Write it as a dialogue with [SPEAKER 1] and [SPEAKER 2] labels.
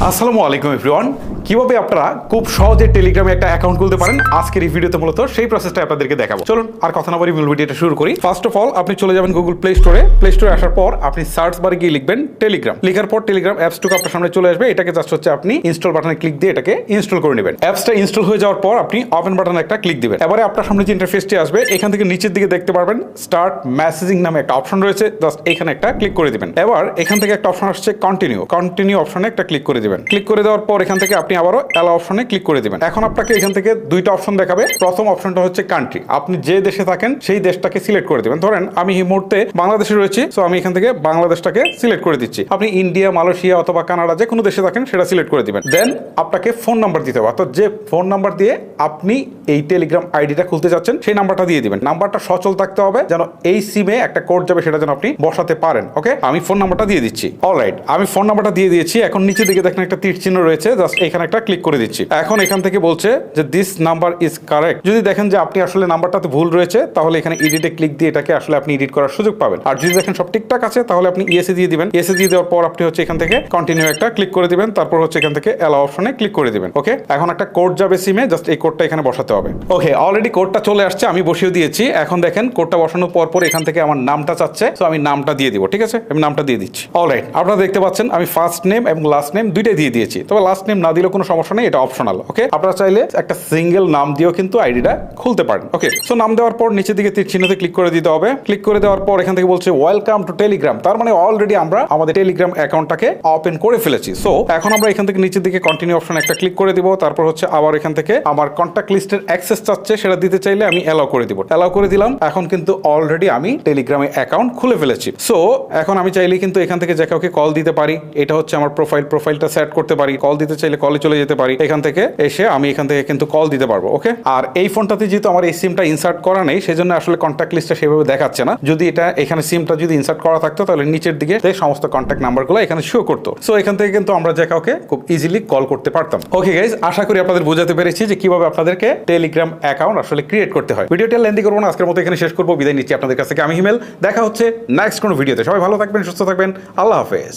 [SPEAKER 1] আসসালামু আলাইকুম এভরিওয়ান। কিভাবে আপনারা খুব সহজে টেলিগ্রামে একটা অ্যাকাউন্ট খুলতে পারেন আজকের এই ভিডিওতে মূলত সেই প্রসেসটা আপনাদেরকে দেখাবো। চলুন আর কথা না বলে মূল ভিডিওটা শুরু করি। ফার্স্ট অফ অল আপনি চলে যাবেন গুগল প্লে স্টোরে। প্লে স্টোরে আসার পর আপনি সার্চ বারে গিয়ে লিখবেন টেলিগ্রাম। লেখার পর টেলিগ্রাম অ্যাপসটুকু আপনার সামনে চলে আসবে। এটাকে জাস্ট হচ্ছে আপনি ইনস্টল বাটনে ক্লিক দিয়ে এটাকে ইনস্টল করে নেবেন। অ্যাপসটা ইনস্টল হয়ে যাওয়ার পর আপনি ওপেন বাটনে একটা ক্লিক দিবেন। এবারে আপনার সামনে যে ইন্টারফেসটি আসবে এখান থেকে নিচের দিকে দেখতে পারবেন স্টার্ট মেসেজিং নামে একটা অপশন রয়েছে। জাস্ট এখানে একটা ক্লিক করে দিবেন। এবার এখান থেকে একটা অপশন আসছে কন্টিনিউ অপশনে একটা ক্লিক করে দিবেন। ক্লিক করে দেওয়ার পর এখান থেকে আপনি আবারও অ্যালাউ অপশনে ক্লিক করে দিবেন। এখন আপনাকে এখান থেকে দুইটা অপশন দেখাবে। প্রথম অপশনটা হচ্ছে কান্ট্রি। আপনি যে দেশে থাকেন সেই দেশটাকে সিলেক্ট করে দিবেন। ধরেন আমি এই মুহূর্তে বাংলাদেশে রয়েছি, সো আমি এখান থেকে বাংলাদেশটাকে সিলেক্ট করে দিচ্ছি। আপনি ইন্ডিয়া, মালয়েশিয়া অথবা কানাডা যে কোনো দেশে থাকেন সেটা সিলেক্ট করে দিবেন। দেন আপনাকে ফোন নাম্বার দিতে হবে, অর্থাৎ যে ফোন নাম্বার দিয়ে আপনি এই টেলিগ্রাম আইডিটা খুলতে যাচ্ছেন সেই নাম্বারটা দিয়ে দিবেন। নাম্বারটা সচল থাকতে হবে যেন এই সিমে একটা কোড যাবে সেটা যেন আপনি বসাতে পারেন। ওকে, আমি ফোন নাম্বারটা দিয়ে দিচ্ছি। অলরাইট, আমি ফোন নাম্বারটা দিয়ে দিয়েছি। এখন নিচের দিকে দেখেন একটা তীর চিহ্ন রয়েছে, জাস্ট এখানে একটা ক্লিক করে দিচ্ছি। এখন এখান থেকে বলছে যে দিস নাম্বার ইজ কারেক্ট। যদি দেখেন যে আপনি আসলে নাম্বারটাতে ভুল রয়েছে তাহলে এখানে এডিটে ক্লিক দিয়ে এটাকে আসলে আপনি এডিট করার সুযোগ পাবেন। আর যদি দেখেন সব ঠিকঠাক আছে তাহলে আপনি ইয়েসে দিয়ে দিবেন। ইয়েসে দিয়ে দেওয়ার পর আপনি হচ্ছে এখান থেকে কন্টিনিউ একটা ক্লিক করে দিবেন। তারপর হচ্ছে এখান থেকে অ্যালাউ অপশনে ক্লিক করে দিবেন। ওকে, এখন একটা কোড যাবে সিমে, জাস্ট এই কোডটা এখানে বসাতে হবে। ওকে, অলরেডি কোডটা চলে আসছে, আমি বসিয়ে দিয়েছি। এখন দেখেন কোডটা বসানোর পর এখান থেকে আমার নামটা চাচ্ছে, সো আমি নামটা দিয়ে দিব। ঠিক আছে, আমি নামটা দিয়ে দিচ্ছি। অলরাইট, আপনারা দেখতে পাচ্ছেন আমি ফার্স্ট নেম এবং লাস্ট নেম দুইটাই দিয়ে দিয়েছি। তবে লাস্ট নেম না দিলেও কোনো সমস্যা নেই, এটা অপশনাল। ওকে, আপনারা চাইলে একটা সিঙ্গেল নাম দিয়েও কিন্তু আইডিটা খুলতে পারেন। ওকে, সো নাম দেওয়ার পর নিচের দিকে তীর চিহ্নতে ক্লিক করে দিতে হবে। ক্লিক করে দেওয়ার পর এখান থেকে বলছে ওয়েলকাম টু টেলিগ্রাম। তার মানে অলরেডি আমরা আমাদের টেলিগ্রাম অ্যাকাউন্টটাকে ওপেন করে ফেলেছি। সো এখন আমরা এখান থেকে নিচের দিকে কন্টিনিউ অপশন একটা ক্লিক করে দিব। তারপর হচ্ছে আবার এখান থেকে আমার কন্ট্যাক্ট লিস্টের অ্যাক্সেস চাচ্ছে, সেটা দিতে চাইলে আমি অ্যালাউ করে দিব। অ্যালাউ করে দিলাম। এখন কিন্তু অলরেডি আমি টেলিগ্রামে অ্যাকাউন্ট খুলে ফেলেছি। সো এখন আমি চাইলে কিন্তু এখান থেকে যে কাউকে কল দিতে পারি। এটা হচ্ছে আমার প্রোফাইলটা সেট করতে পারি। কল দিতে চাইলে কলে চলে যেতে পারি। এখান থেকে এসে আমি এখান থেকে কিন্তু কল দিতে পারবো। ওকে, আর এই ফোনটাতে যেহেতু আমার এই সিমটা ইনসার্ট করা নেই সেজন্য আসলে কন্ট্যাক্ট লিস্টটা সেভাবে দেখাচ্ছে না। যদি এটা এখানে সিমটা যদি ইনসার্ট করা থাকতো তাহলে নিচের দিকে সমস্ত কন্ট্যাক্ট নাম্বারগুলো এখানে শো করতো। সো এখান থেকে কিন্তু আমরা যে কাউকে খুব ইজিলি কল করতে পারতাম। ওকে গাইজ, আশা করি আপনাদের বোঝাতে পেরেছি যে কিভাবে আপনাদেরকে টেলিগ্রাম অ্যাকাউন্ট আসলে ক্রিয়েট করতে হয়। ভিডিওটা লেন্দি করবো না, আজকের মতো এখানে শেষ করবো। বিদায় নিচ্ছি আপনাদের কাছ থেকে। আমি হিমেল। দেখা হচ্ছে নেক্সট কোনো ভিডিওতে। সবাই ভালো থাকবেন, সুস্থ থাকবেন। আল্লাহ হাফেজ।